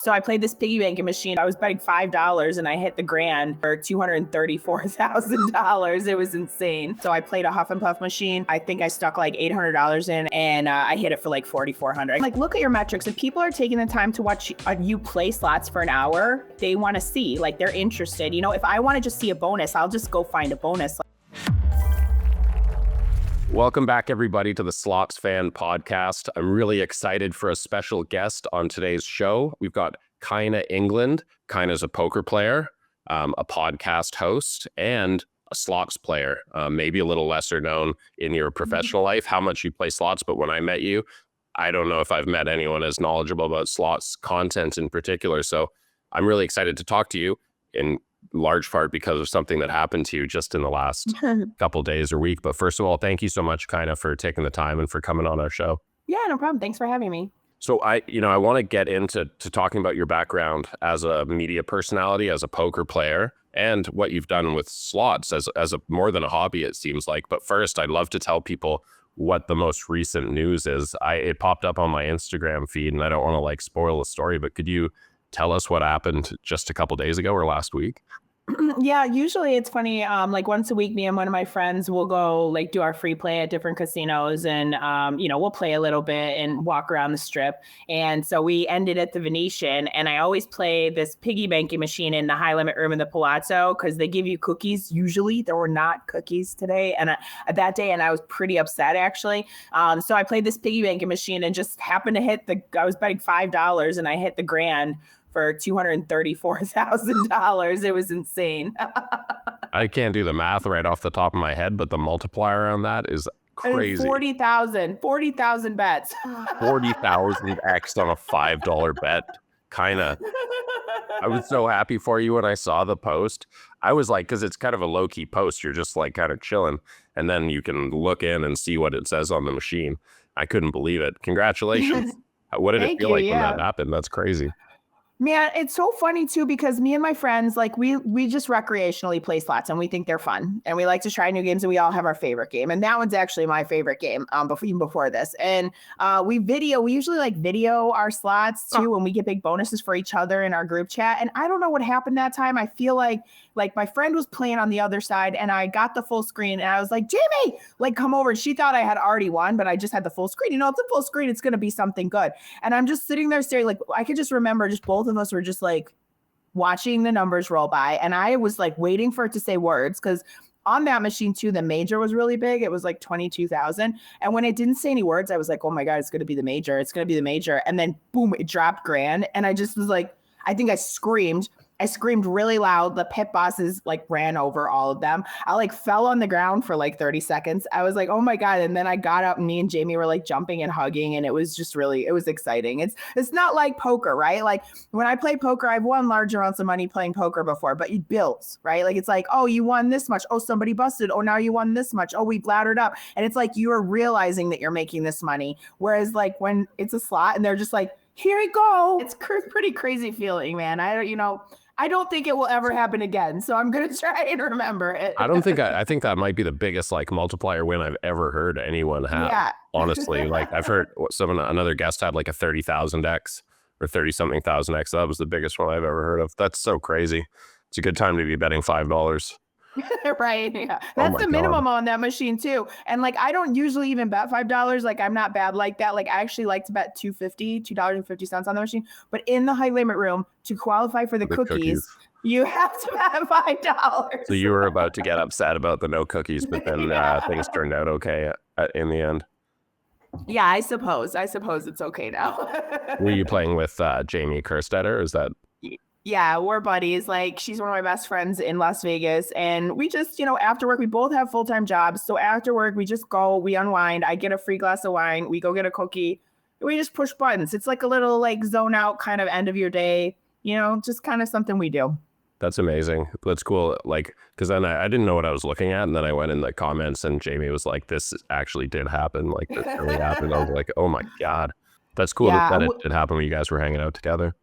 So I played this piggy banking machine. I was betting $5 and I hit the grand for $234,000. It was insane. So I played a Huff and Puff machine. I think I stuck like $800 in and I hit it for like $4,400. Like, look at your metrics. If people are taking the time to watch you play slots for an hour, they want to see, like, they're interested. You know, if I want to just see a bonus, I'll just go find a bonus. Welcome back, everybody, to the SlotsFan Podcast. I'm really excited for a special guest on today's show. We've got Kyna England. Kyna's a poker player, a podcast host, and a slots player. Maybe a little lesser known in your professional life, how much you play slots. But when I met you, I don't know if I've met anyone as knowledgeable about slots content in particular. So I'm really excited to talk to you in large part because of something that happened to you just in the last couple days or week. But first of all, thank you so much, Kyna, for taking the time and for coming on our show. Yeah, no problem. Thanks for having me. So I want to get into talking about your background as a media personality, as a poker player, and what you've done with slots as a more than a hobby, it seems like. But first, I'd love to tell people what the most recent news is. It popped up on my Instagram feed, and I don't want to like spoil the story, but could you tell us what happened just a couple days ago or last week? Yeah, usually it's funny. Like once a week, me and one of my friends will go like do our free play at different casinos, and we'll play a little bit and walk around the strip. And so we ended at the Venetian, and I always play this piggy banking machine in the high limit room in the Palazzo because they give you cookies. Usually there were not cookies today, and that day, and I was pretty upset actually. So I played this piggy banking machine and just happened to hit I was betting $5 and I hit the grand for $234,000. It was insane. I can't do the math right off the top of my head, but the multiplier on that is crazy. 40,000 bets. 40,000 X on a $5 bet. Kyna, I was so happy for you when I saw the post. I was like, because it's kind of a low-key post. You're just like kind of chilling. And then you can look in and see what it says on the machine. I couldn't believe it. Congratulations. What did it feel like when that happened? That's crazy. Man, it's so funny too, because me and my friends, like we just recreationally play slots and we think they're fun and we like to try new games, and we all have our favorite game. And that one's actually my favorite game, even before this. And we usually like video our slots too when we get big bonuses for each other in our group chat. And I don't know what happened that time. I feel like my friend was playing on the other side and I got the full screen and I was like, Jamie, like come over. And she thought I had already won, but I just had the full screen. You know, it's a full screen. It's going to be something good. And I'm just sitting there staring, like I could just remember just both of us were just like watching the numbers roll by. And I was like waiting for it to say words, because on that machine too, the major was really big. It was like 22,000. And when it didn't say any words, I was like, oh my God, it's going to be the major. It's going to be the major. And then boom, it dropped grand. And I just was like, I think I screamed really loud. The pit bosses like ran over all of them. I like fell on the ground for like 30 seconds. I was like, oh my God. And then I got up and me and Jamie were like jumping and hugging. And it was just it was exciting. It's not like poker, right? Like when I play poker, I've won large amounts of money playing poker before, but it builds, right? Like it's like, oh, you won this much. Oh, somebody busted. Oh, now you won this much. Oh, we bladdered up. And it's like, you are realizing that you're making this money. Whereas like when it's a slot and they're just like, here you go. It's pretty crazy feeling, man. I don't think it will ever happen again. So I'm going to try and remember it. I think that might be the biggest like multiplier win I've ever heard anyone have. Yeah. Honestly, like I've heard another guest had like a 30,000 X or 30 something thousand X. That was the biggest one I've ever heard of. That's so crazy. It's a good time to be betting $5. Right. Yeah. That's the minimum on that machine too. And like, I don't usually even bet $5. Like I'm not bad like that. Like I actually like to bet $2.50 on the machine, but in the high limit room to qualify for the cookies, you have to bet $5. So you were about to get upset about the no cookies, but then things turned out okay in the end. Yeah, I suppose it's okay now. Were you playing with Jamie Kerstetter? Is that? Yeah, we're buddies. Like she's one of my best friends in Las Vegas. And we just, after work, we both have full-time jobs. So after work, we just go, we unwind. I get a free glass of wine. We go get a cookie. We just push buttons. It's like a little like zone out kind of end of your day, just kind of something we do. That's amazing. That's cool. Like, because then I didn't know what I was looking at. And then I went in the comments and Jamie was like, this actually did happen. Like this really happened. I was like, oh my God. That's cool that it did happen when you guys were hanging out together.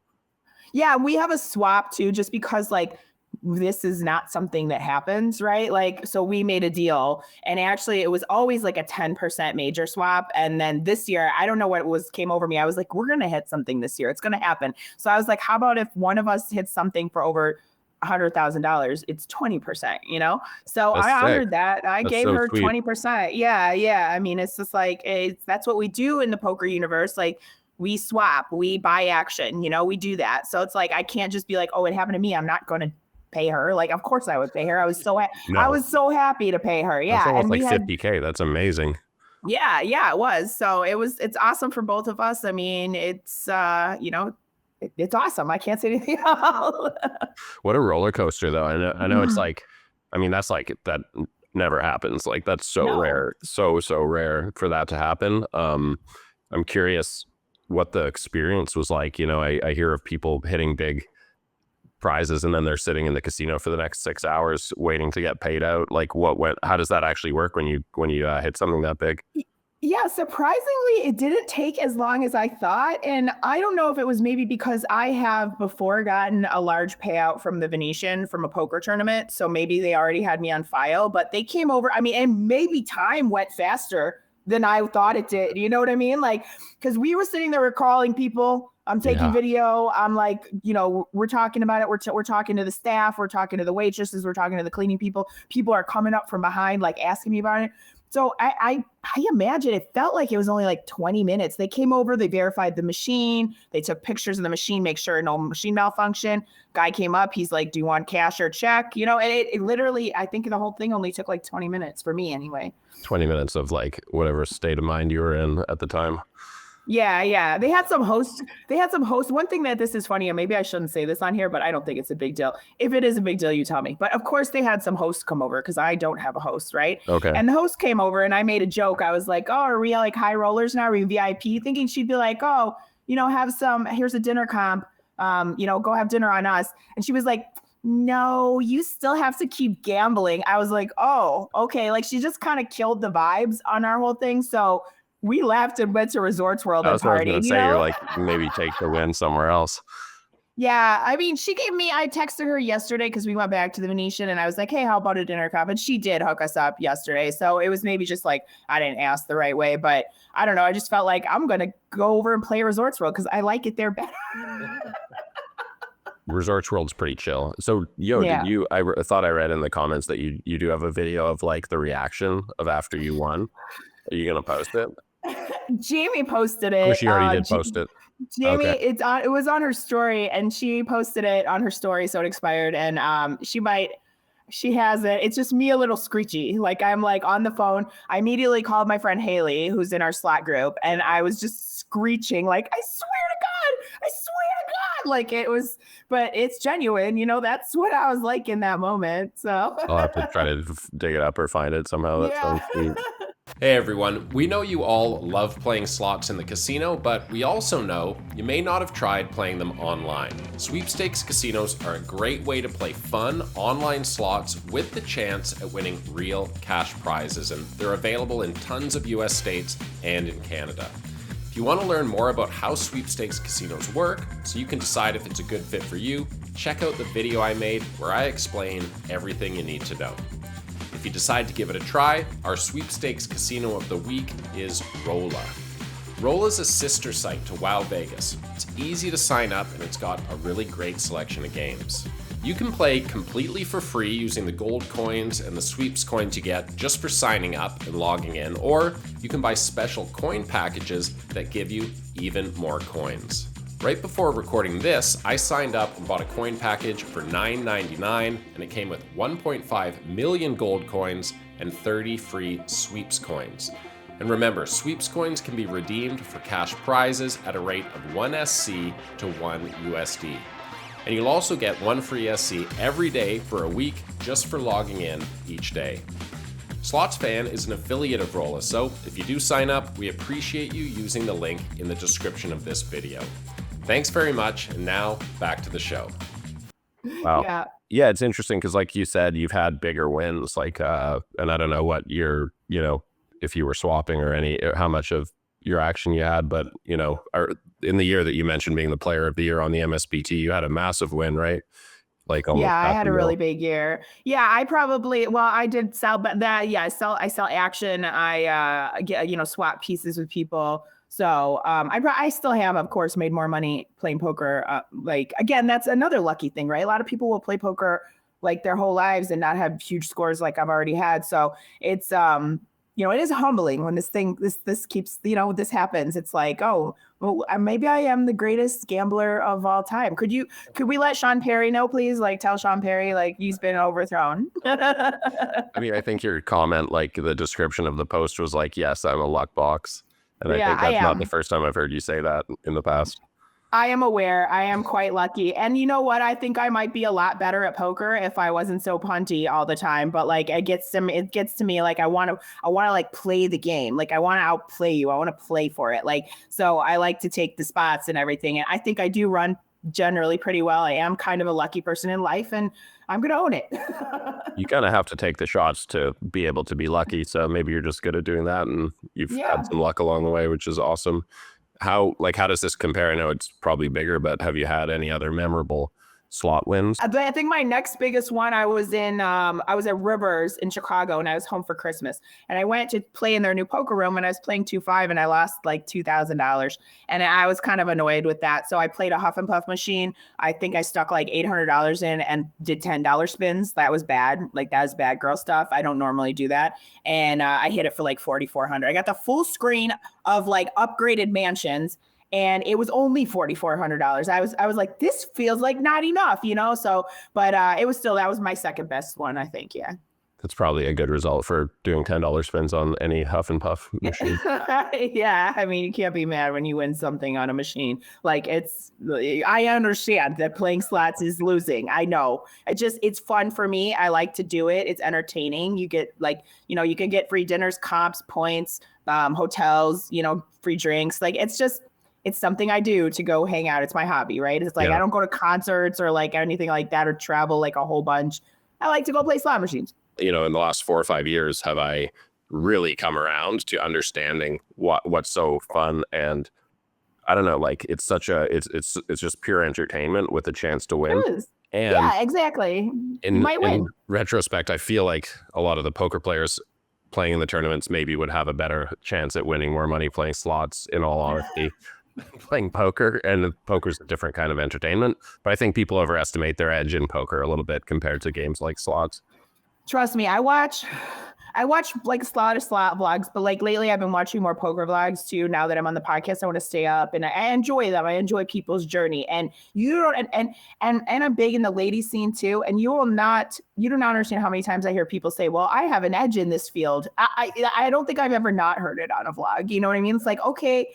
Yeah, we have a swap too, just because like this is not something that happens, right? Like, so we made a deal, and actually it was always like a 10% major swap. And then this year, I don't know what came over me. I was like, we're going to hit something this year. It's going to happen. So I was like, how about if one of us hits something for over $100,000, it's 20%, you know? So That's I sick. honored that. I That's gave so her sweet. 20%. Yeah. Yeah. I mean, it's just like, that's what we do in the poker universe. Like, we swap, we buy action, you know, we do that. So it's like, I can't just be like, oh, it happened to me, I'm not going to pay her. Like, of course I would pay her. I was so happy to pay her. That's Yeah. almost And like we had, 50K. That's amazing. yeah, it was. So it's awesome for both of us. I mean, it's, you know, it's awesome. I can't say anything else. What a roller coaster, though. I know it's like, I mean, that's like, that never happens. Like, that's so rare, so rare for that to happen. I'm curious what the experience was like. You know, I hear of people hitting big prizes and then they're sitting in the casino for the next 6 hours waiting to get paid out. Like, how does that actually work when you hit something that big? Yeah, surprisingly, it didn't take as long as I thought. And I don't know if it was maybe because I have before gotten a large payout from the Venetian from a poker tournament. So maybe they already had me on file, but they came over. I mean, and maybe time went faster than I thought it did. You know what I mean? Like, because we were sitting there, we're calling people. I'm taking video. I'm like, you know, we're talking about it. We're talking to the staff. We're talking to the waitresses. We're talking to the cleaning people. People are coming up from behind, like asking me about it. So I imagine it felt like it was only like 20 minutes. They came over, they verified the machine. They took pictures of the machine, make sure no machine malfunction. Guy came up. He's like, do you want cash or check? You know, and it literally, I think the whole thing only took like 20 minutes for me anyway. 20 minutes of like whatever state of mind you were in at the time. Yeah. They had some hosts. One thing that this is funny, and maybe I shouldn't say this on here, but I don't think it's a big deal. If it is a big deal, you tell me. But of course they had some hosts come over because I don't have a host, right? Okay. And the host came over and I made a joke. I was like, oh, are we like high rollers now? Are we VIP? Thinking she'd be like, oh, you know, here's a dinner comp. You know, go have dinner on us. And she was like, no, you still have to keep gambling. I was like, oh, okay. Like, she just kind of killed the vibes on our whole thing. So we left and went to Resorts World and That's what partied. I was going to say. You're like, maybe take the win somewhere else. Yeah. I mean, I texted her yesterday because we went back to the Venetian and I was like, hey, how about a dinner comp? And she did hook us up yesterday. So it was maybe just like, I didn't ask the right way, but I don't know. I just felt like I'm going to go over and play Resorts World because I like it there better. Resorts World's pretty chill. So, did you, I thought I read in the comments that you do have a video of like the reaction of after you won. Are you going to post it? Jamie posted it. Oh, she already did post it. Jamie, okay. It was on her story and she posted it on her story. So it expired and she has it. It's just me a little screechy. Like I'm like on the phone. I immediately called my friend Haley, who's in our slot group. And I was just screeching like, I swear to God, like it was, but it's genuine. You know, that's what I was like in that moment. So I'll have to try to dig it up or find it somehow. That sounds sweet. Hey everyone, we know you all love playing slots in the casino, but we also know you may not have tried playing them online. Sweepstakes casinos are a great way to play fun online slots with the chance at winning real cash prizes, and they're available in tons of US states and in Canada. If you want to learn more about how sweepstakes casinos work, so you can decide if it's a good fit for you, check out the video I made where I explain everything you need to know. If you decide to give it a try, our sweepstakes casino of the week is Rolla. Rolla's a sister site to Wow Vegas. It's easy to sign up and it's got a really great selection of games. You can play completely for free using the gold coins and the sweeps coins you get just for signing up and logging in, or you can buy special coin packages that give you even more coins. Right before recording this, I signed up and bought a coin package for $9.99, and it came with 1.5 million gold coins and 30 free sweeps coins. And remember, sweeps coins can be redeemed for cash prizes at a rate of 1 SC to 1 USD. And you'll also get 1 free SC every day for a week just for logging in each day. SlotsFan is an affiliate of Rolla, so if you do sign up, we appreciate you using the link in the description of this video. Thanks very much, and now back to the show. Wow. Yeah, it's interesting because like you said, you've had bigger wins, like, and I don't know what your, if you were swapping or how much of your action you had, but, in the year that you mentioned being the player of the year on the MSBT, you had a massive win, right? like almost Yeah, I half had a a mil. really big year. Yeah, I did sell, but that, yeah, I sell action. I get, swap pieces with people. So I still have, of course, made more money playing poker. Like, again, that's another lucky thing, right? A lot of people will play poker like their whole lives and not have huge scores like I've already had. So it's, it is humbling when this keeps, this happens. It's like, oh, well, maybe I am the greatest gambler of all time. Could we let Sean Perry know, please? Like, tell Sean Perry, like, he's been overthrown. I mean, I think your comment, like the description of the post was like, yes, I'm a luck box. And I Yeah, think I that's not the am. first time I've heard you say that in the past. I am aware. I am quite lucky. And you know what? I think I might be a lot better at poker if I wasn't so punty all the time. But like it gets to me like I want to like play the game. Like I want to outplay you. I want to play for it. Like, so I like to take the spots and everything. And I think I do run generally pretty well. I am kind of a lucky person in life and I'm going to own it. You kind of have to take the shots to be able to be lucky. So maybe you're just good at doing that and you've Yeah. had some luck along the way, which is awesome. How does this compare? I know it's probably bigger, but have you had any other memorable slot wins? I think my next biggest one, I was at Rivers in Chicago and I was home for Christmas and I went to play in their new poker room and I was playing 2-5 and I lost like $2,000 and I was kind of annoyed with that. So I played a Huff and Puff machine. I think I stuck like $800 in and did $10 spins. That was bad. Like that was bad girl stuff. I don't normally do that. And I hit it for like 4,400. I got the full screen of like upgraded mansions. And it was only $4,400. I was like, this feels like not enough, So, but it was still, that was my second best one, I think. Yeah. That's probably a good result for doing $10 spins on any Huff and Puff machine. Yeah. I mean, you can't be mad when you win something on a machine. Like I understand that playing slots is losing. I know. It's fun for me. I like to do it. It's entertaining. You get like, you can get free dinners, comps, points, hotels, free drinks. Like it's something I do to go hang out. It's my hobby, right? It's like, I don't go to concerts or like anything like that or travel like a whole bunch. I like to go play slot machines. In the last 4 or 5 years, have I really come around to understanding what's so fun. And I don't know, like it's just pure entertainment with a chance to win. It is. And yeah, exactly. You might win. In retrospect, I feel like a lot of the poker players playing in the tournaments maybe would have a better chance at winning more money playing slots, in all honesty. Playing poker, and poker's a different kind of entertainment, but I think people overestimate their edge in poker a little bit compared to games like slots. Trust me, I watch like a lot of slot vlogs, but like lately I've been watching more poker vlogs too. Now that I'm on the podcast, I want to stay up and I enjoy them. I enjoy people's journey, and you don't, and I'm big in the lady scene too. And you do not understand how many times I hear people say, "Well, I have an edge in this field." I don't think I've ever not heard it on a vlog. You know what I mean? It's like, okay,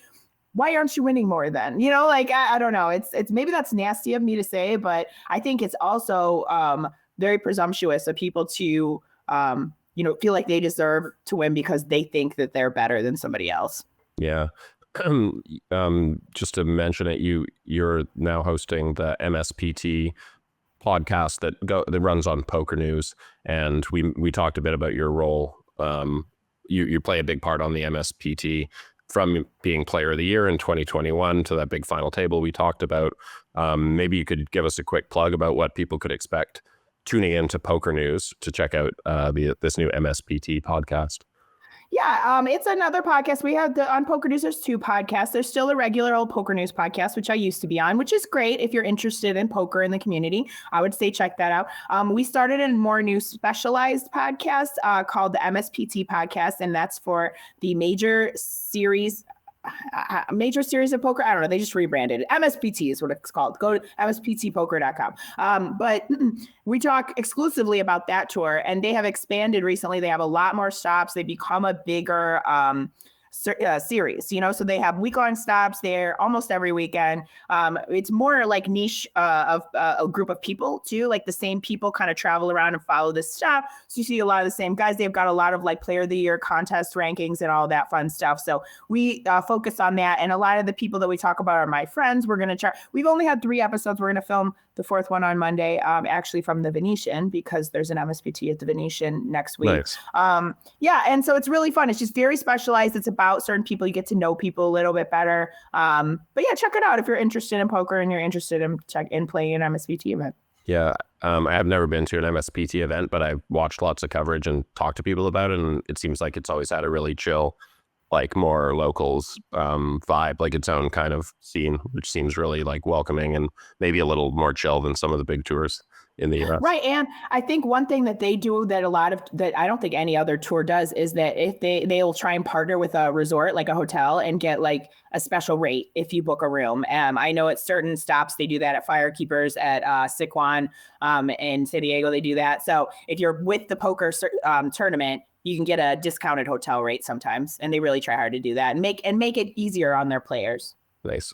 why aren't you winning more then? Like, I don't know. It's maybe that's nasty of me to say, but I think it's also very presumptuous of people to, feel like they deserve to win because they think that they're better than somebody else. Yeah. Just to mention it, you're now hosting the MSPT podcast that runs on Poker News. And we talked a bit about your role. You play a big part on the MSPT, from being player of the year in 2021 to that big final table we talked about. Maybe you could give us a quick plug about what people could expect tuning into Poker News to check out this new MSPT podcast. Yeah, it's another podcast. We have on Poker News, there's 2 podcasts. There's still a regular old Poker News podcast, which I used to be on, which is great if you're interested in poker in the community. I would say check that out. We started a more new specialized podcast called the MSPT podcast, and that's for the major series of poker. I don't know. They just rebranded it. MSPT is what it's called. Go to msptpoker.com. But we talk exclusively about that tour, and they have expanded recently. They have a lot more stops. They become a bigger series, so they have week-long stops there almost every weekend. It's more like niche of a group of people too, like the same people kind of travel around and follow this stop. So you see a lot of the same guys. They've got a lot of like player of the year contest rankings and all that fun stuff. So we focus on that. And a lot of the people that we talk about are my friends. We're going to try. We've only had 3 episodes. We're going to film the 4th one on Monday, actually from the Venetian, because there's an MSPT at the Venetian next week. Nice. Yeah. And so it's really fun. It's just very specialized. It's about certain people. You get to know people a little bit better. But yeah, check it out if you're interested in poker and you're interested in playing an MSPT event. Yeah. I have never been to an MSPT event, but I've watched lots of coverage and talked to people about it. And it seems like it's always had a really chill, like more locals vibe, like its own kind of scene, which seems really like welcoming and maybe a little more chill than some of the big tours in the US. Right. And I think one thing that they do that that I don't think any other tour does is that if they'll try and partner with a resort, like a hotel, and get like a special rate if you book a room. I know at certain stops, they do that at Firekeepers, at Siquan, in San Diego, they do that. So if you're with the poker tournament, you can get a discounted hotel rate sometimes. And they really try hard to do that and make it easier on their players. Nice.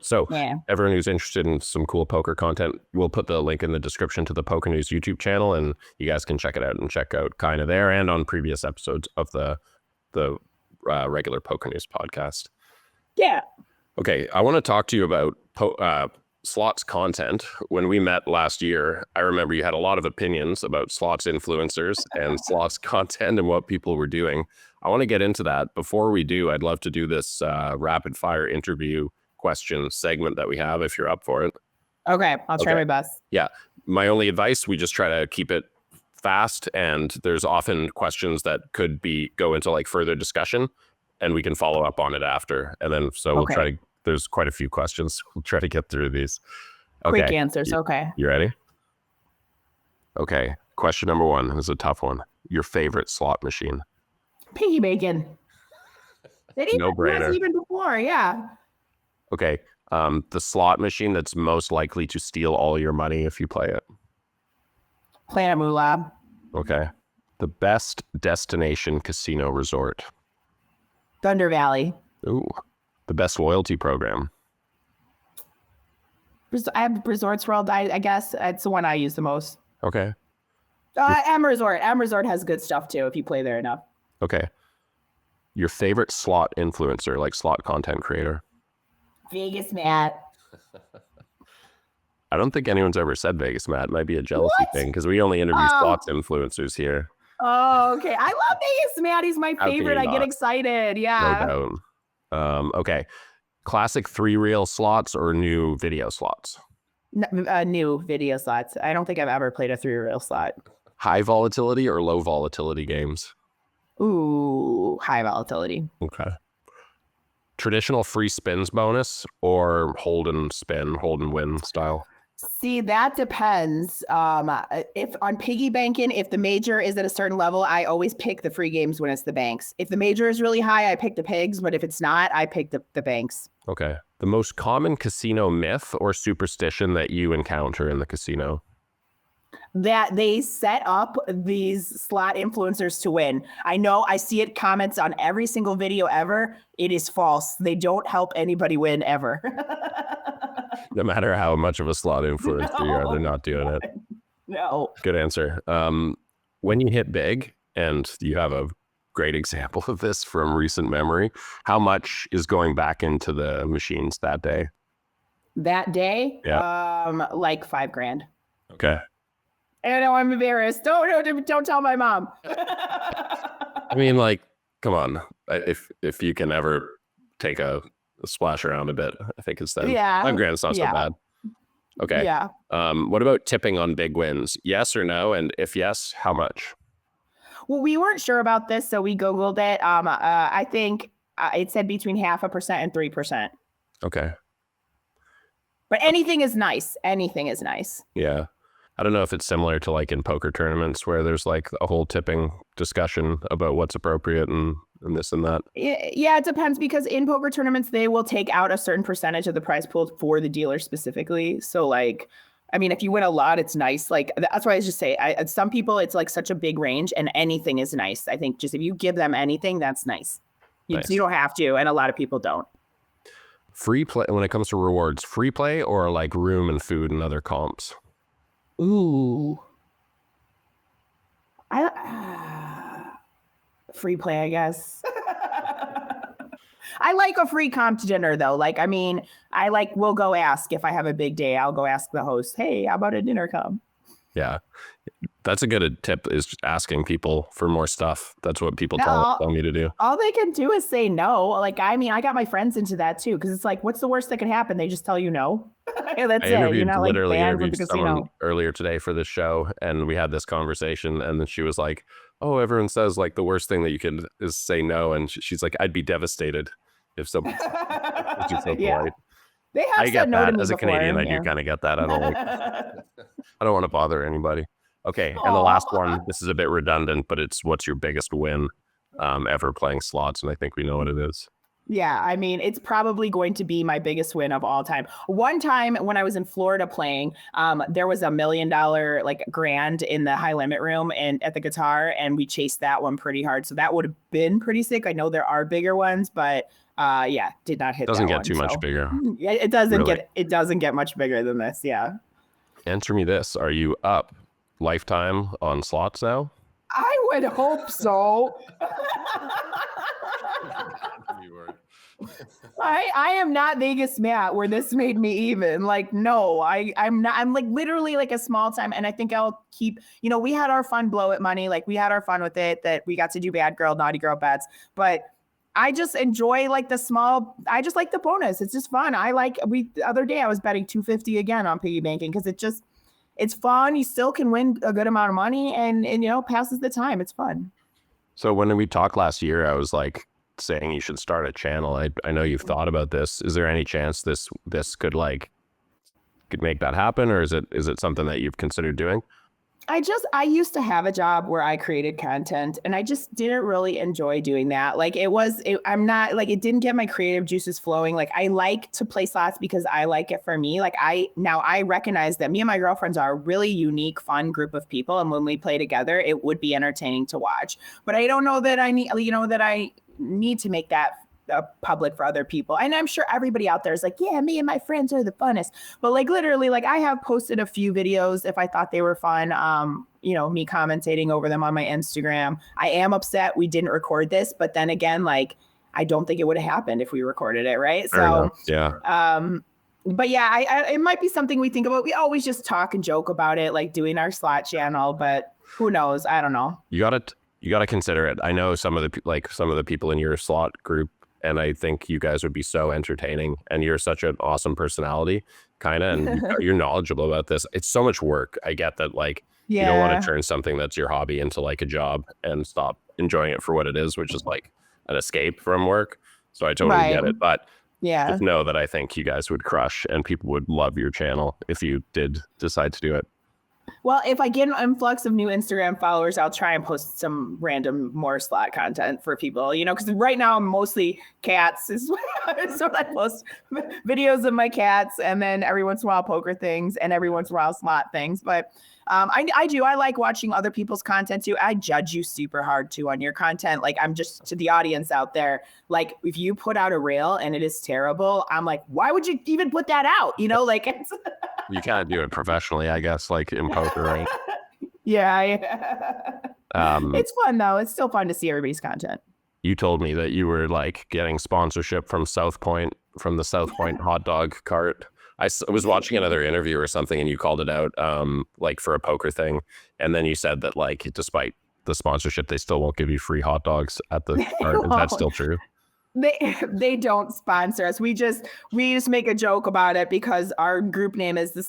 So everyone who's interested in some cool poker content, we'll put the link in the description to the Poker News YouTube channel, and you guys can check it out and check out Kyna there and on previous episodes of the regular Poker News podcast. Yeah. Okay, I want to talk to you about slots content. When we met last year, I remember you had a lot of opinions about slots influencers and slots content and what people were doing. I want to get into that. Before we do, I'd love to do this rapid fire interview question segment that we have, if you're up for it. Okay, I'll try my best. Yeah. My only advice, we just try to keep it fast, and there's often questions that could go into like further discussion, and we can follow up on it after. And then we'll try to, there's quite a few questions. We'll try to get through these. Okay. Quick answers. Okay. You ready? Okay. Question number 1 is a tough one. Your favorite slot machine? Piggy Banking. No brainer. Even before, yeah. Okay. The slot machine that's most likely to steal all your money if you play it? Planet Moolah. Okay. The best destination casino resort? Thunder Valley. Ooh. The best loyalty program? I have Resorts World. I guess it's the one I use the most. Okay. M Resort. M Resort has good stuff too if you play there enough. Okay. Your favorite slot influencer, like slot content creator? Vegas Matt. I don't think anyone's ever said Vegas Matt. It might be a jealousy thing because we only interview slots influencers here. Oh, okay. I love Vegas Matt. He's my favorite. I get excited. Yeah. No doubt. Okay. Classic 3-reel slots or new video slots? New video slots. I don't think I've ever played a 3-reel slot. High volatility or low volatility games? Ooh, high volatility. Okay. Traditional free spins bonus or hold and win style? See, that depends. If on Piggy Banking, if the major is at a certain level, I always pick the free games when it's the banks. If the major is really high, I pick the pigs, but if it's not, I pick the banks. Okay. The most common casino myth or superstition that you encounter in the casino? That they set up these slot influencers to win. I know, I see it comments on every single video ever. It is false. They don't help anybody win ever. No matter how much of a slot influencer you are, they're not doing it. No. Good answer. When you hit big, and you have a great example of this from recent memory, how much is going back into the machines that day? That day? Yeah. Like $5,000. Okay. I know, I'm embarrassed. Don't tell my mom. I mean, like, come on. If you can ever take a splash around a bit, I think it's then. Yeah. $5,000 is not so bad. Okay. Yeah. What about tipping on big wins? Yes or no? And if yes, how much? Well, we weren't sure about this, so we Googled it. I think it said between 0.5% and 3%. Okay. But anything is nice. Anything is nice. Yeah. I don't know if it's similar to like in poker tournaments where there's like a whole tipping discussion about what's appropriate and this and that. Yeah, it depends because in poker tournaments, they will take out a certain percentage of the prize pool for the dealer specifically. So like, I mean, if you win a lot, it's nice. Like, that's why I just say, some people, it's like such a big range and anything is nice. I think just if you give them anything, that's nice. You don't have to. And a lot of people don't. Free play, when it comes to rewards, free play or like room and food and other comps? Ooh. Free play, I guess. I like a free comp dinner though. Like, I mean, we'll go ask if I have a big day, I'll go ask the host, hey, how about a dinner comp? Yeah. That's a good tip, is just asking people for more stuff. That's what people No, tell me to do. all they can do is say no. Like, I mean, I got my friends into that too, because it's like, what's the worst that can happen? They just tell you no. That's I it. You're not like literally banned from interviewed the someone casino. earlier today for this show, and we had this conversation, and then she was like, "Oh, everyone says like the worst thing that you can is say no," and she's like, "I'd be devastated if someone was just so Yeah, polite." they have I said get no to that me as a before. Canadian. I do Yeah. kind of get that. I don't want to bother anybody. Okay, and the Aw. last one. This is a bit redundant, but it's what's your biggest win ever playing slots, and I think we know what it is. Yeah, I mean, it's probably going to be my biggest win of all time. One time when I was in Florida playing, there was $1 million like grand in the high limit room and at the guitar, and we chased that one pretty hard. So that would have been pretty sick. I know there are bigger ones, but yeah, did not hit Doesn't that get one, too much so. bigger. Yeah, it doesn't Really. get much bigger than this. Yeah. Answer me this: are you up lifetime on slots now? I would hope so. I am not Vegas Matt where this made me even. Like, no, I'm not. I'm like literally like a small time. And I think I'll keep, we had our fun blow it money. Like we had our fun with it, that we got to do bad girl, naughty girl bets. But I just enjoy like I just like the bonus. It's just fun. The other day I was betting 250 again on Piggy Banking because it's fun. You still can win a good amount of money and passes the time. It's fun. So when we talked last year, I was like saying you should start a channel. I know you've thought about this. Is there any chance this could make that happen, or is it something that you've considered doing? I used to have a job where I created content and I just didn't really enjoy doing that. Like it didn't get my creative juices flowing. Like I like to play slots because I like it for me. Like I recognize that me and my girlfriends are a really unique, fun group of people. And when we play together, it would be entertaining to watch, but I don't know that I need to make that public for other people. And I'm sure everybody out there is like, yeah, me and my friends are the funnest. But like literally, like I have posted a few videos if I thought they were fun. Me commentating over them on my Instagram. I am upset we didn't record this, but then again, like I don't think it would have happened if we recorded it, right? Fair enough. Yeah. But yeah, it might be something we think about. We always just talk and joke about it, like doing our slot channel, but who knows? I don't know. You gotta consider it. I know some of the people in your slot group, and I think you guys would be so entertaining, and you're such an awesome personality, Kyna, and you're knowledgeable about this. It's so much work. I get that, like, you don't want to turn something that's your hobby into like a job and stop enjoying it for what it is, which is like an escape from work. So I totally get it. But yeah, just know that I think you guys would crush, and people would love your channel if you did decide to do it. Well, if I get an influx of new Instagram followers, I'll try and post some random more slot content for people, because right now I'm mostly cats. So I post videos of my cats and then every once in a while poker things and every once in a while slot things. But I like watching other people's content too. I judge you super hard too on your content. Like I'm just to the audience out there. Like if you put out a reel and it is terrible, I'm like, why would you even put that out? Like it's You can't do it professionally, I guess, like in poker, right? Yeah. It's fun though. It's still fun to see everybody's content. You told me that you were like getting sponsorship from South Point, from the South Point hot dog cart. I was watching another interview or something, and you called it out, like for a poker thing, and then you said that like despite the sponsorship, they still won't give you free hot dogs at the cart. Is that still true? They don't sponsor us. We just make a joke about it because our group name is the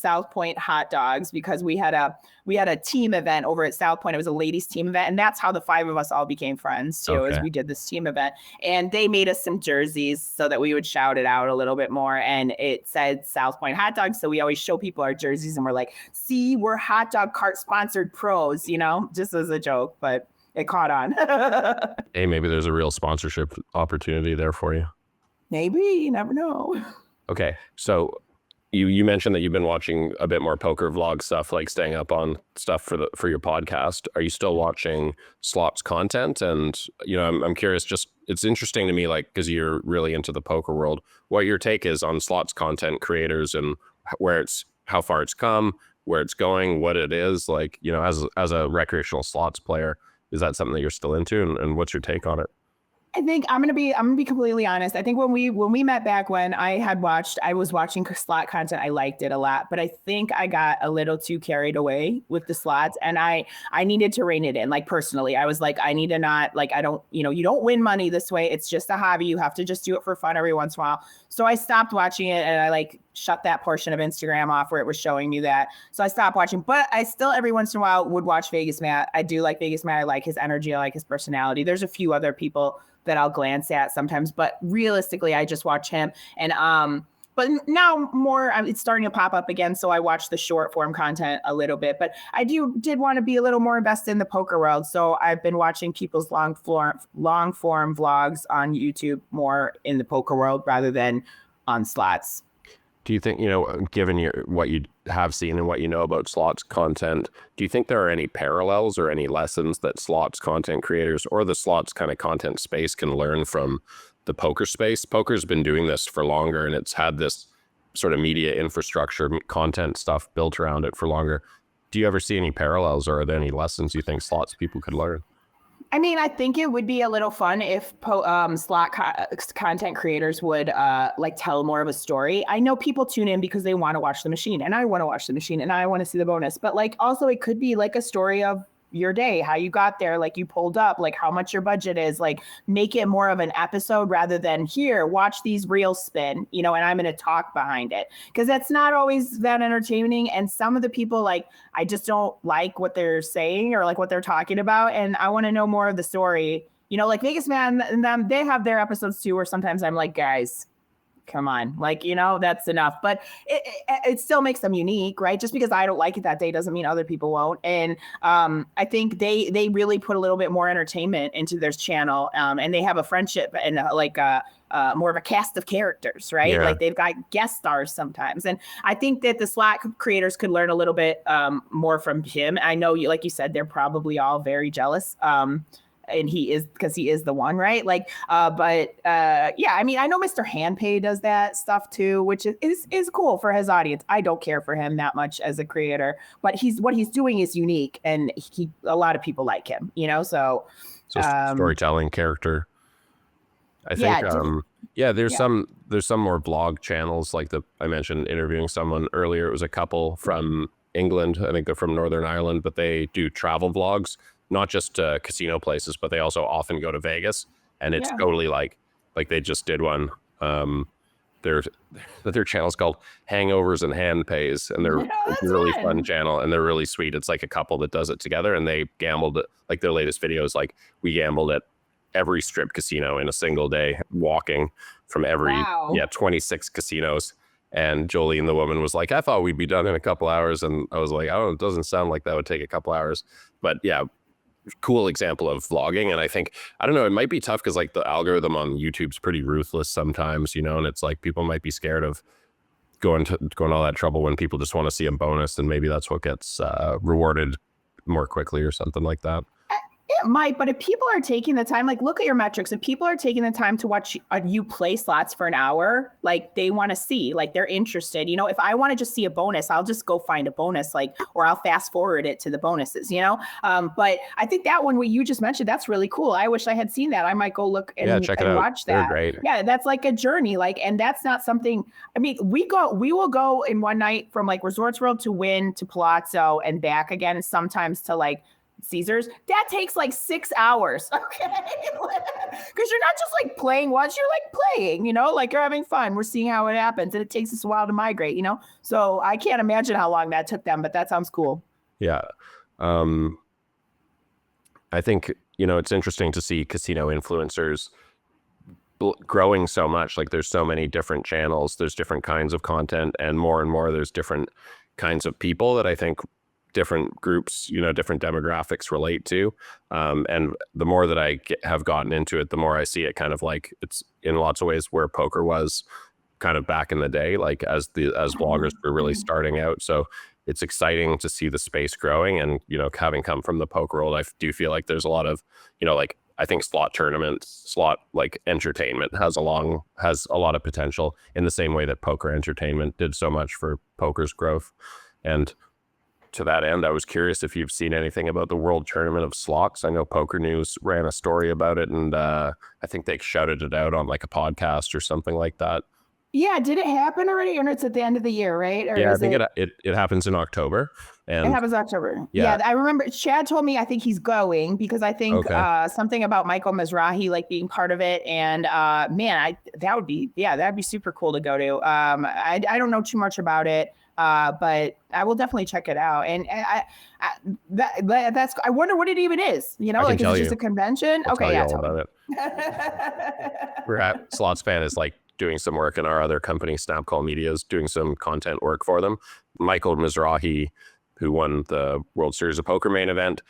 South Point Hot Dogs, because we had a team event over at South Point. It was a ladies team event, and that's how the five of us all became friends too. Okay. As we did this team event, and they made us some jerseys so that we would shout it out a little bit more, and it said South Point Hot Dogs. So we always show people our jerseys, and we're like, "See, we're hot dog cart sponsored pros," just as a joke, but it caught on. Hey, maybe there's a real sponsorship opportunity there for you. Maybe, you never know. Okay, so you mentioned that you've been watching a bit more poker vlog stuff, like staying up on stuff for your podcast. Are you still watching slots content? And I'm curious. Just it's interesting to me, like because you're really into the poker world, what your take is on slots content creators and how far it's come, where it's going, what it is like. As a recreational slots player. Is that something that you're still into, and what's your take on it? I think I'm gonna be completely honest. I think when we met back when I was watching slot content, I liked it a lot, but I think I got a little too carried away with the slots, and I needed to rein it in. Like personally, I was like, I need to not like I don't you don't win money this way. It's just a hobby. You have to just do it for fun every once in a while. So I stopped watching it, and I like shut that portion of Instagram off where it was showing me that. So I stopped watching, but I still every once in a while would watch Vegas Matt. I do like Vegas Matt. I like his energy. I like his personality. There's a few other people that I'll glance at sometimes, but realistically, I just watch him. And but now more, it's starting to pop up again. So I watch the short form content a little bit, but I did want to be a little more invested in the poker world. So I've been watching people's long form vlogs on YouTube more in the poker world rather than on slots. Do you think, given what you have seen and what you know about slots content, do you think there are any parallels or any lessons that slots content creators or the slots kind of content space can learn from the poker space? Poker's been doing this for longer, and it's had this sort of media infrastructure, content stuff built around it for longer. Do you ever see any parallels, or are there any lessons you think slots people could learn? I mean, I think it would be a little fun if slot content creators would like tell more of a story. I know people tune in because they want to watch the machine, and I want to watch the machine, and I want to see the bonus. But like also it could be like a story of your day, how you got there, like you pulled up, like how much your budget is, like make it more of an episode rather than here, watch these reels spin, and I'm going to talk behind it, because that's not always that entertaining. And some of the people, like, I just don't like what they're saying or like what they're talking about. And I want to know more of the story, like Vegas Man and them, they have their episodes too, where sometimes I'm like, guys, come on, like, that's enough. But it still makes them unique, right? Just because I don't like it that day doesn't mean other people won't. And I think they really put a little bit more entertainment into their channel, and they have a friendship and more of a cast of characters, right? Yeah. Like they've got guest stars sometimes. And I think that the slot creators could learn a little bit more from him. I know, like you said, they're probably all very jealous. And he is, because he is the one, right? Like, yeah, I mean, I know Mr. Handpay does that stuff too, which is cool for his audience. I don't care for him that much as a creator, but what he's doing is unique, and a lot of people like him, so storytelling character. I think, there's some more vlog channels, like I mentioned interviewing someone earlier. It was a couple from England, I think they're from Northern Ireland, but they do travel vlogs, not just casino places, but they also often go to Vegas, and it's totally like they just did one. Their channel's called Hangovers and Hand Pays, and they're a really fun channel, and they're really sweet. It's like a couple that does it together, and they gambled, like their latest video is like, we gambled at every strip casino in a single day, walking from every 26 casinos. And Jolene, the woman, was like, I thought we'd be done in a couple hours. And I was like, oh, it doesn't sound like that would take a couple hours. But yeah, cool example of vlogging. And I think, I don't know, it might be tough because like the algorithm on YouTube's pretty ruthless sometimes, and it's like people might be scared of going all that trouble when people just want to see a bonus, and maybe that's what gets rewarded more quickly or something like that. It might, but if people are taking the time, like look at your metrics. If people are taking the time to watch you play slots for an hour, like they want to see, like they're interested. If I want to just see a bonus, I'll just go find a bonus, or I'll fast forward it to the bonuses, But I think that one, what you just mentioned, that's really cool. I wish I had seen that. I might go look and check it out. Watch that. They're great. Yeah, that's like a journey. And that's not something. I mean, we will go in one night from like Resorts World to Wynn to Palazzo and back again, and sometimes to like Caesars. That takes like 6 hours, okay? Because you're not just like playing once, you're like playing, like you're having fun. We're seeing how it happens, and it takes us a while to migrate, So I can't imagine how long that took them, but that sounds cool. Yeah. I think, it's interesting to see casino influencers growing so much. Like there's so many different channels, there's different kinds of content, and more there's different kinds of people that I think different groups, different demographics relate to. And the more that I have gotten into it, the more I see it kind of like it's in lots of ways where poker was kind of back in the day, like as bloggers were really starting out. So it's exciting to see the space growing, and, having come from the poker world, I do feel like there's a lot of, like I think slot tournaments, slot like entertainment has a lot of potential in the same way that poker entertainment did so much for poker's growth. And to that end, I was curious if you've seen anything about the World Tournament of Slots. I know Poker News ran a story about it, and I think they shouted it out on like a podcast or something like that. Yeah, did it happen already, or it's at the end of the year, right? Or Yeah, I is think it happens in October. it And happens October. yeah, I remember Chad told me I think he's going because I think okay. something about Michael Mizrahi like being part of it, and man, that'd be super cool to go to. I don't know too much about it, but I will definitely check it out. And that's I wonder what it even is. You know, I can like is tell it just you. a convention? I'll Okay, tell you yeah, all tell about me. it. We're at SlotsFan is like doing some work, in our other company, Snapcall Media, is doing some content work for them. Michael Mizrahi, who won the World Series of Poker main event,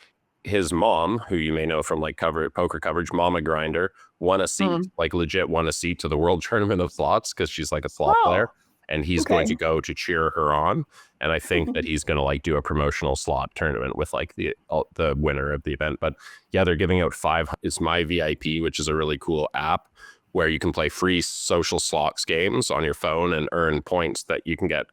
his mom, who you may know from like poker coverage, Mama Grinder, won a seat, like legit won a seat to the World Tournament of Slots because she's like a slot player. And he's going to go to cheer her on. And I think that he's going to like do a promotional slot tournament with like the winner of the event. But yeah, they're giving out it's My VIP, which is a really cool app where you can play free social slots games on your phone and earn points that you can get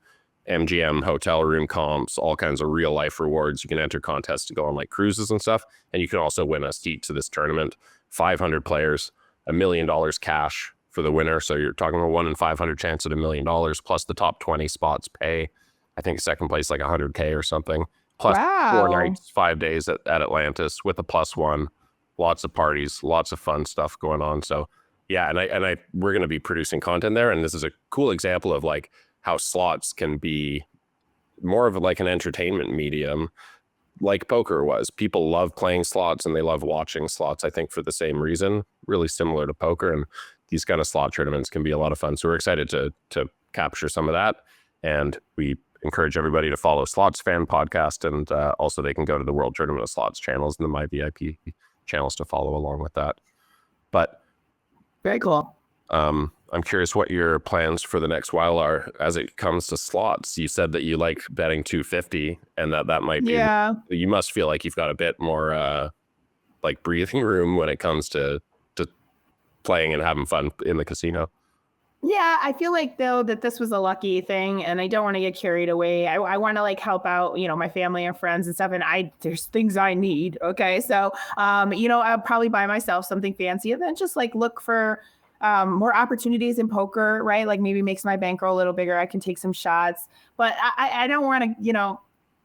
MGM hotel room comps, all kinds of real life rewards. You can enter contests to go on like cruises and stuff. And you can also win a seat to this tournament. 500 players, $1 million cash for the winner. So you're talking about 1 in 500 chance at $1 million, plus the top 20 spots pay, I think second place like 100K or something, plus 4 nights, 5 days at Atlantis with a +1, lots of parties, lots of fun stuff going on. So yeah, and we're going to be producing content there. And this is a cool example of like how slots can be more of like an entertainment medium like poker was. People love playing slots and they love watching slots, I think, for the same reason, really similar to poker. And these kind of slot tournaments can be a lot of fun. So we're excited to capture some of that. And we encourage everybody to follow SlotsFan Podcast. And also they can go to the World Tournament of Slots channels and the My VIP channels to follow along with that. But very cool. I'm curious what your plans for the next while are as it comes to slots. You said that you like betting 250 and that might be, you must feel like you've got a bit more like breathing room when it comes to playing and having fun in the casino. Yeah, I feel like though that this was a lucky thing and I don't want to get carried away. I want to like help out, you know, my family and friends and stuff. And there's things I need. Okay. So, you know, I'll probably buy myself something fancy and then just like look for more opportunities in poker, right? Like maybe makes my bankroll a little bigger. I can take some shots, but I don't want to, you know,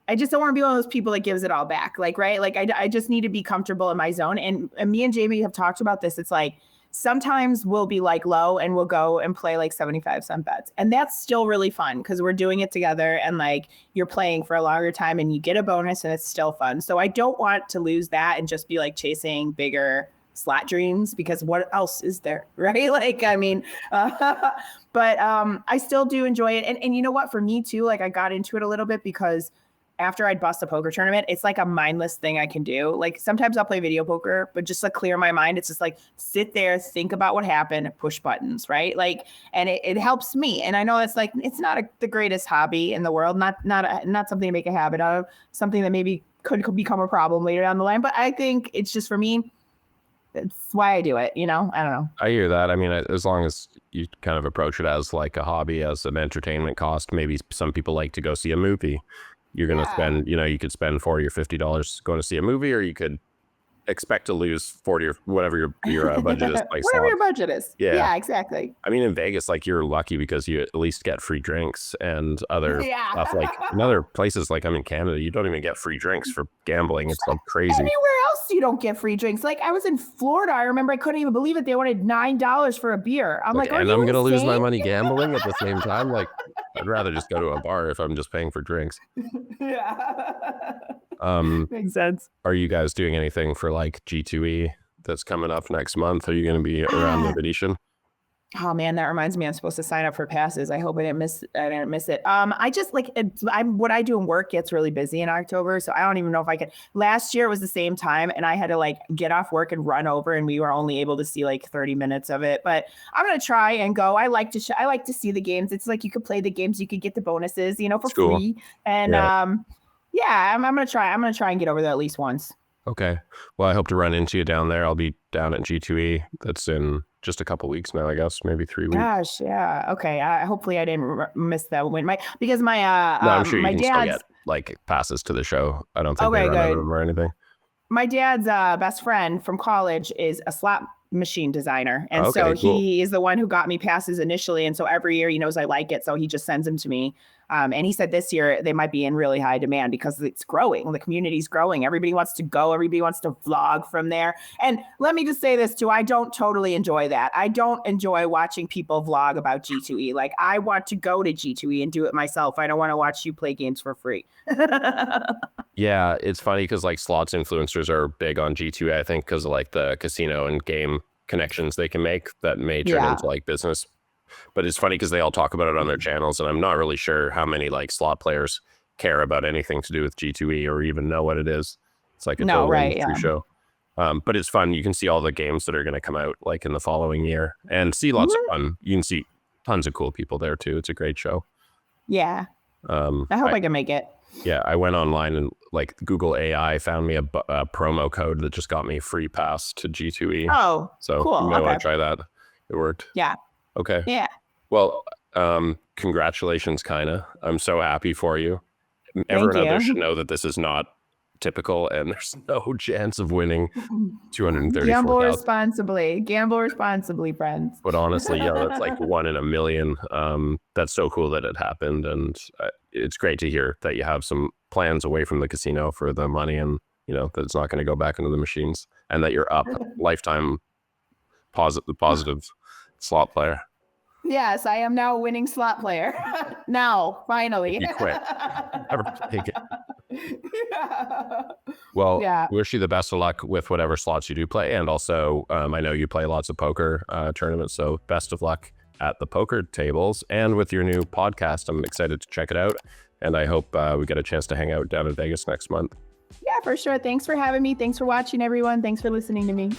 I just don't want to be one of those people that gives it all back. Like, right. Like I just need to be comfortable in my zone. And me and Jamie have talked about this. It's like, sometimes we'll be like low and we'll go and play like 75-cent bets. And that's still really fun because we're doing it together and like you're playing for a longer time and you get a bonus and it's still fun. So I don't want to lose that and just be like chasing bigger slot dreams because what else is there, right? Like, I mean, but I still do enjoy it. And you know what, for me too, like I got into it a little bit because after I'd bust a poker tournament, it's like a mindless thing I can do. Like sometimes I'll play video poker, but just to clear my mind, it's just like sit there, think about what happened, push buttons, right? Like, and it helps me. And I know it's like, it's not the greatest hobby in the world, not something to make a habit of, something that maybe could become a problem later down the line. But I think it's just for me, it's why I do it, you know? I don't know. I hear that. I mean, as long as you kind of approach it as like a hobby, as an entertainment cost, maybe some people like to go see a movie. You're going to spend, you know, you could spend $40 or $50 going to see a movie, or you could expect to lose 40 or whatever your budget is. Like whatever your budget is. Yeah, exactly. I mean, in Vegas, like you're lucky because you at least get free drinks and other stuff. Like in other places, like I'm in Canada, you don't even get free drinks for gambling. It's like crazy. Anywhere else, you don't get free drinks. Like I was in Florida. I remember I couldn't even believe it. They wanted $9 for a beer. I'm like, and I'm going to lose my money gambling at the same time. Like I'd rather just go to a bar if I'm just paying for drinks. Makes sense. Are you guys doing anything for like G2E that's coming up next month? Are you going to be around the Venetian? Oh man, that reminds me, I'm supposed to sign up for passes. I hope I didn't miss it. I just like what I do in work gets really busy in October, so I don't even know if I can. Last year it was the same time, and I had to like get off work and run over, and we were only able to see like 30 minutes of it. But I'm gonna try and go. I like to see the games. It's like you could play the games, you could get the bonuses, you know, for free. And I'm gonna try. I'm gonna try and get over there at least once. Okay. Well, I hope to run into you down there. I'll be down at G2E. That's in just a couple weeks now, I guess, maybe 3 weeks. Gosh, yeah. Okay. Hopefully I didn't miss that one. I'm sure my dad's like passes to the show. I don't think Okay, they run out of good. them or anything. My dad's best friend from college is a slot machine designer. And Okay, so cool. he is the one who got me passes initially. And so every year he knows I like it. So he just sends them to me. And he said this year they might be in really high demand because it's growing. The community's growing. Everybody wants to go. Everybody wants to vlog from there. And let me just say this too. I don't totally enjoy that. I don't enjoy watching people vlog about G2E. Like I want to go to G2E and do it myself. I don't want to watch you play games for free. Yeah, it's funny because like slots influencers are big on G2A, I think, because of like the casino and game connections they can make that may turn Yeah. into like business. But it's funny because they all talk about it on their channels, and I'm not really sure how many like slot players care about anything to do with G2E or even know what it is. It's like a No, total right, industry yeah. show. But it's fun. You can see all the games that are going to come out like in the following year and see lots of fun. You can see tons of cool people there too. It's a great show. Yeah. I hope I can make it. Yeah, I went online and like Google AI found me a promo code that just got me free pass to G2E. Oh, So cool. you might want Okay. to try that. It worked. Yeah. Okay. Yeah. Well, congratulations, Kyna. I'm so happy for you. Everyone out there you. should know that this is not typical and there's no chance of winning 234,000. Gamble responsibly, friends. But honestly, yeah, that's like 1 in a million. That's so cool that it happened. And it's great to hear that you have some plans away from the casino for the money and, you know, that it's not going to go back into the machines and that you're up lifetime positive slot player. Yes, I am now a winning slot player. Now, finally. You quit. Never take it. Well, Yeah. wish you the best of luck with whatever slots you do play. And also, I know you play lots of poker tournaments, so best of luck at the poker tables and with your new podcast. I'm excited to check it out. And I hope we get a chance to hang out down in Vegas next month. Yeah, for sure. Thanks for having me. Thanks for watching, everyone. Thanks for listening to me.